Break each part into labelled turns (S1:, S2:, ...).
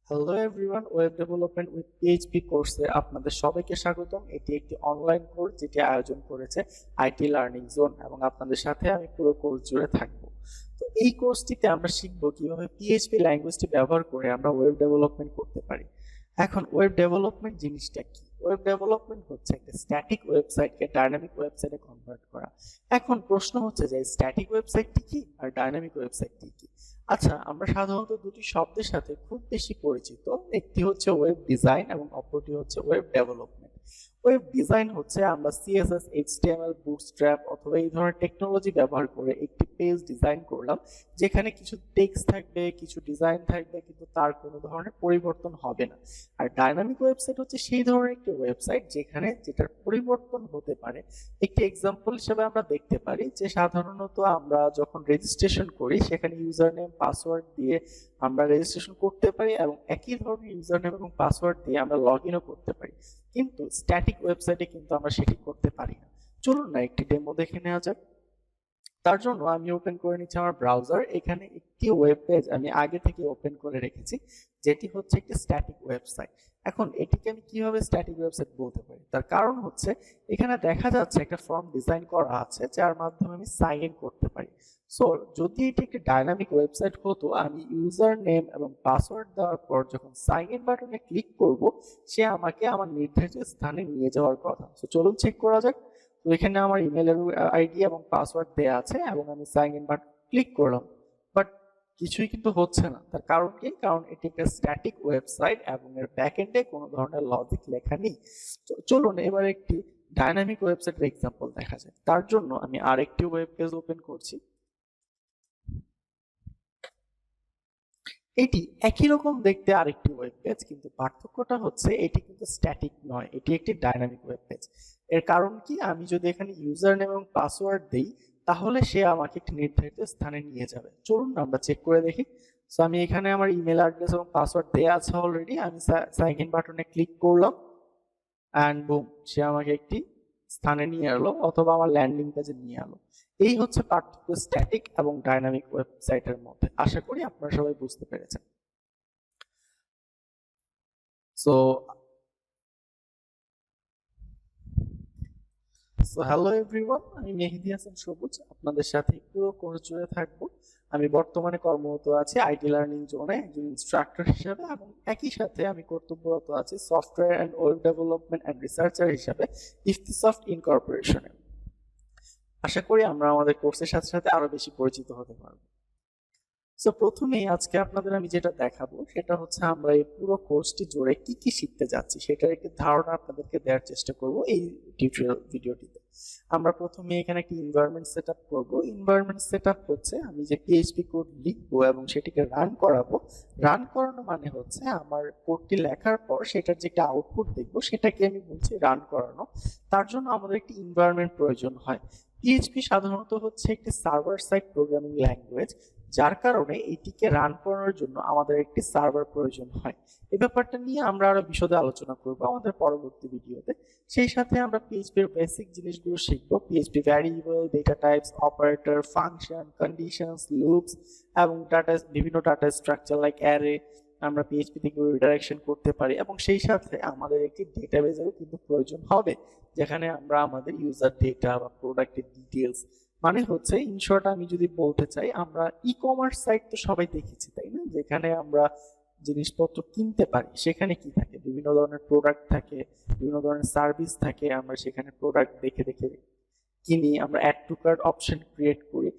S1: Hello everyone, web development with PHP কোর্সে আপনাদের সবাইকে স্বাগতম। এটি একটি অনলাইন কোর্স যেটি আয়োজন করেছে আইটি লার্নিং জোন এবং আপনাদের সাথে আমি পুরো কোর্স জুড়ে থাকবো। তো এই কোর্সটিতে আমরা শিখবো কিভাবে পিএইচপি ল্যাঙ্গুয়েজটি ব্যবহার করে আমরা ওয়েব ডেভেলপমেন্ট করতে পারি। এখন ওয়েব ডেভেলপমেন্ট জিনিসটা কি? ওয়েব ডেভেলপমেন্ট হচ্ছে একটা স্ট্যাটিক ওয়েবসাইটকে ডাইনামিক ওয়েবসাইটে কনভার্ট করা। এখন প্রশ্ন হচ্ছে যে স্ট্যাটিক ওয়েবসাইটটি কি আর ডাইনামিক ওয়েবসাইটটি কি? আচ্ছা, আমরা সাধারণত দুটি শব্দের সাথে খুব বেশি পরিচিত। একটি হচ্ছে ওয়েব ডিজাইন এবং অপরটি হচ্ছে ওয়েব ডেভেলপমেন্ট। ওয়েব ডিজাইন হচ্ছে আমরা সিএসএস, এইচটিএমএল, বুটস্ট্র্যাপ অথবা এই ধরনের টেকনোলজি ব্যবহার করে একটি পেজ ডিজাইন করলাম, যেখানে কিছু টেক্সট থাকবে, কিছু ডিজাইন থাকবে, কিন্তু তার কোনো ধরনের পরিবর্তন হবে না। আর ডাইনামিক ওয়েবসাইট হচ্ছে সেই ধরনের একটি ওয়েবসাইট যেটার পরিবর্তন হতে পারে। একটি এক্সাম্পল হিসেবে আমরা দেখতে পারি যে সাধারণত আমরা যখন রেজিস্ট্রেশন করি সেখানে ইউজার নেম পাসওয়ার্ড দিয়ে আমরা রেজিস্ট্রেশন করতে পারি এবং একই ধরনের ইউজার নেম এবং পাসওয়ার্ড দিয়ে আমরা লগ ইনও করতে পারি, কিন্তু স্ট্যাটিক ওয়েবসাইটে কিন্তু আমরা সেটি করতে পারি না। চলুন না একটি ডেমো দেখে নেওয়া যাক। তার জন্য আমি ওপেন করে নিচ্ছি আমার ব্রাউজার। এখানে একটি ওয়েব পেজ আমি আগে থেকে ওপেন করে রেখেছি, যেটি হচ্ছে একটি স্ট্যাটিক ওয়েবসাইট। এখন এটিকে আমি কিভাবে স্ট্যাটিক ওয়েবসাইট বলতে পারি, তার কারণ হচ্ছে এখানে দেখা যাচ্ছে একটা ফর্ম ডিজাইন করা আছে যার মাধ্যমে আমি সাইন ইন করতে পারি। সো যদি এটি একটি ডাইনামিক ওয়েবসাইট হতো, আমি ইউজার নেম এবং পাসওয়ার্ড দেওয়ার পর যখন সাইন ইন বাটনে ক্লিক করব, সে আমাকে আমার নির্ধারিত স্থানে নিয়ে যাওয়ার কথা। সো চলুন চেক করা যাক। তো এখানে আমার ইমেলের আইডি এবং পাসওয়ার্ড দেওয়া আছে এবং আমি সাইন ইন বাটন ক্লিক করলাম, বাট কিছুই কিন্তু হচ্ছে না। তার কারণ কি? কারণ এটি একটা স্ট্যাটিক ওয়েবসাইট এবং এর ব্যাকএন্ডে কোনো ধরনের লজিক লেখা নেই। তো চলুন এবার একটি ডাইনামিক ওয়েবসাইটের এক্সাম্পল দেখা যায়। তার জন্য আমি আরেকটি ওয়েব পেজ ওপেন করছি। এটি একই রকম দেখতে আরেকটি ওয়েব পেজ, কিন্তু পার্থক্যটা হচ্ছে এটি কিন্তু স্ট্যাটিক নয়, এটি একটি ডাইনামিক ওয়েব পেজ। এর কারণ কি? আমি যদি এখানে ইউজার নেম এবং পাসওয়ার্ড দিই, তাহলে সে আমাকে একটি নির্ধারিত স্থানে নিয়ে যাবে। চলুন আমরা চেক করে দেখি। সো আমি এখানে আমার ইমেল অ্যাড্রেস এবং পাসওয়ার্ড দেওয়া আছে অলরেডি। আমি সাইন ইন বাটনে ক্লিক করলাম অ্যান্ড বুম, সে আমাকে একটি স্থানে নিয়ে এলো অথবা আমার ল্যান্ডিং পেজে নিয়ে এলো। এই হচ্ছে পার্থক্য স্ট্যাটিক এবং ডাইনামিক ওয়েবসাইটের মধ্যে। আশা করি আপনারা সবাই বুঝতে পেরেছেন। সো হ্যালো এভরিওয়ান, আমি মেহেদী হাসান সবুজ, আপনাদের সাথে পুরো কোর্স জুড়ে থাকবো। আমি বর্তমানে কর্মরত আছি আইটি লার্নিং জোনে একজন ইনস্ট্রাক্টর হিসেবে, এবং একই সাথে আমি কর্তব্যরত আছি software and web development and researcher হিসাবে ইফতিসফট ইনকর্পোরেশনে। আশা করি আমরা আমাদের কোর্সের সাথে সাথে আরো বেশি পরিচিত হতে পারবো। সো প্রথমেই আজকে আপনাদের আমি যেটা দেখাবো সেটা হচ্ছে আমরা এই পুরো কোর্সটি জুড়ে কি কি শিখতে যাচ্ছি সেটার একটি ধারণা আপনাদেরকে দেওয়ার চেষ্টা করব এই টিউটোরিয়াল ভিডিওটিতে। আমরা প্রথমে এখানে একটি এনভায়রনমেন্ট সেটআপ করব। এনভায়রনমেন্ট সেটআপ হচ্ছে আমি যে পিএইচপি কোড লিখবো এবং সেটিকে রান করাবো। রান করানো মানে হচ্ছে আমার কোডটি লেখার পর সেটার যে একটা আউটপুট দেখবো সেটাকে আমি বলছি রান করানো। তার জন্য আমাদের একটি এনভায়রনমেন্ট প্রয়োজন হয়। পিএইচপি সাধারণত হচ্ছে একটি সার্ভার সাইড প্রোগ্রামিং ল্যাঙ্গুয়েজ, যার কারণে এটিকে রান করানোর জন্য আমাদের একটি সার্ভার প্রয়োজন হয়। এই ব্যাপারটা নিয়ে আমরা আরো বিশদে আলোচনা করব আমাদের পরবর্তী ভিডিওতে। সেই সাথে আমরা পিএইচপির বেসিক জিনিসগুলো শিখবো: PHP variable, data types, operator, function, conditions, loops এবং বিভিন্ন ডাটা স্ট্রাকচার লাইক অ্যারে আমরা পিএইচপি থেকে রিডাইরেকশন করতে পারি। এবং সেই সাথে আমাদের একটি ডেটাবেসেরও কিন্তু প্রয়োজন হবে, যেখানে আমরা আমাদের ইউজার ডেটা বা প্রোডাক্টের ডিটেলস, মানে হচ্ছে ইন শর্ট আমি যদি বলতে চাই, আমরা ই কমার্স সাইট তো সবাই দেখেছি, তাই না? যেখানে আমরা জিনিসপত্র কিনতে পারি, সেখানে কি থাকে? বিভিন্ন ধরনের প্রোডাক্ট থাকে, বিভিন্ন ধরনের সার্ভিস থাকে। আমরা সেখানে প্রোডাক্ট দেখে দেখে কিনি, আমরা add to cart option create করি।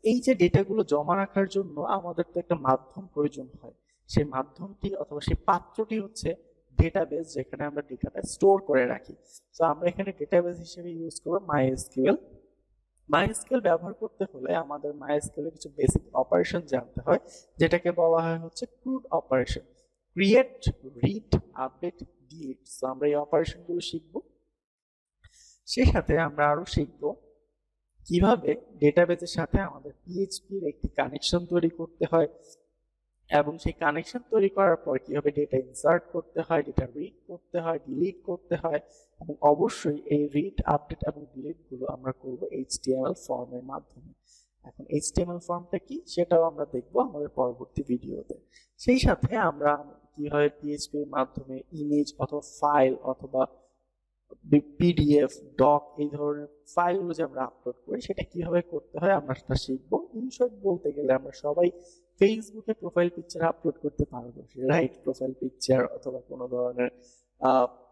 S1: এই যে ডেটাগুলো জমা রাখার জন্য আমাদের তো একটা মাধ্যম প্রয়োজন হয়। সেই মাধ্যমটি অথবা সেই পাত্রটি হচ্ছে ডেটাবেস, যেখানে আমরা ডেটাটা স্টোর করে রাখি। তো আমরা এখানে ডেটাবেস হিসেবে ইউজ করবো মাইএসকিউএল। মাইস্কেল ব্যবহার করতে হলে আমাদের মাইস্কেলের কিছু বেসিক অপারেশন জানতে হয়, যেটাকে বলা হয় হচ্ছে crude operation: create, read, update, delete. So আমরা এই অপারেশনগুলো শিখবো। সেই সাথে আমরা আরো শিখবো কিভাবে ডেটাবেসের সাথে আমাদের পিএইচপির একটি কানেকশন তৈরি করতে হয়, এবং সেই কানেকশন তৈরি করার পর কিভাবে ডেটা ইনসার্ট করতে হয়, ডেটা রিড করতে হয়, ডিলিট করতে হয়। এবং অবশ্যই এই রিড, আপডেট এবং ডিলিট গুলো আমরা করব এইচটিএমএল ফর্মের মাধ্যমে। এখন এইচটিএমএল ফর্মটা কি সেটাও আমরা দেখব আমাদের পরবর্তী ভিডিওতে। সেই সাথে আমরা কিভাবে পিএইচপি এর মাধ্যমে ইমেজ অথবা ফাইল অথবা পিডিএফ ডক এই ধরনের ফাইলগুলো যে আমরা আপলোড করি সেটা কিভাবে করতে হয় আমরা সেটা শিখবো। ইন শর্ট বলতে গেলে আমরা সবাই ফেসবুকে প্রোফাইল পিকচার আপলোড করতে পারবো, রাইট? প্রোফাইল পিকচার অথবা কোনো ধরনের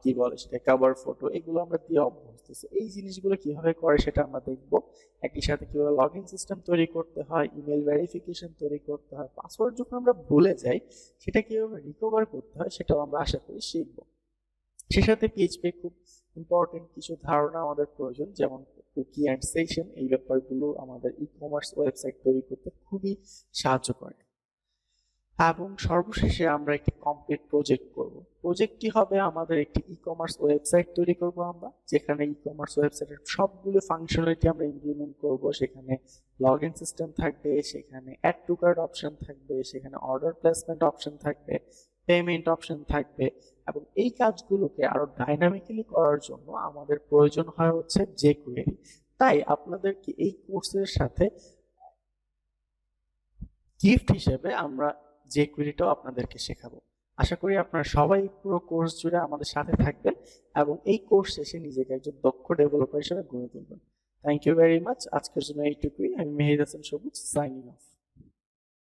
S1: কি বলে সেটা কভার ফটো, এগুলো আমরা দিয়ে অভ্যস্ত। এই জিনিসগুলো কিভাবে করে সেটা আমরা দেখবো। একই সাথে কিভাবে লগইন সিস্টেম তৈরি করতে হয়, ইমেল ভেরিফিকেশন তৈরি করতে হয়, পাসওয়ার্ড যখন আমরা ভুলে যাই সেটা কিভাবে রিকভার করতে হয় সেটাও আমরা আশা করি শিখবো। সে সাথে পিএইচপি খুব ইম্পর্টেন্ট কিছু ধারণা আমাদের প্রয়োজন, যেমন কুকি অ্যান্ড সেশন। এই ব্যাপারগুলো আমাদের ই কমার্স ওয়েবসাইট তৈরি করতে খুবই সাহায্য করে। এবং সর্বশেষে আমরা একটি কমপ্লিট প্রজেক্ট করব। প্রজেক্টটি হবে আমাদের একটি ই কমার্স ওয়েবসাইট তৈরি করব আমরা, যেখানে ই কমার্স ওয়েবসাইটের সবগুলো ফাংশনালিটি আমরা ইমপ্লিমেন্ট করব। সেখানে লগইন সিস্টেম থাকবে, সেখানে অ্যাড টু কার্ট অপশন থাকবে, সেখানে অর্ডার প্লেসমেন্ট অপশন থাকবে, পেমেন্ট অপশন থাকবে। এবং এই কাজগুলোকে আরো ডাইনামিক্যালি করার জন্য আমাদের প্রয়োজন হয় হচ্ছে jQuery। তাই আপনাদেরকে এই কোর্সের সাথে গিফট হিসেবে আমরা jQueryটাও আপনাদেরকে শেখাবো। আশা করি আপনারা সবাই পুরো কোর্স জুড়ে আমাদের সাথে থাকবেন এবং এই কোর্স শেষে নিজেকে একজন দক্ষ ডেভেলপার হিসেবে গড়ে তুলবেন। Thank you very much. আজকের জন্য এইটুকুই। আমি মেহেদি হাসান সবুজ, সাইনিং অফ।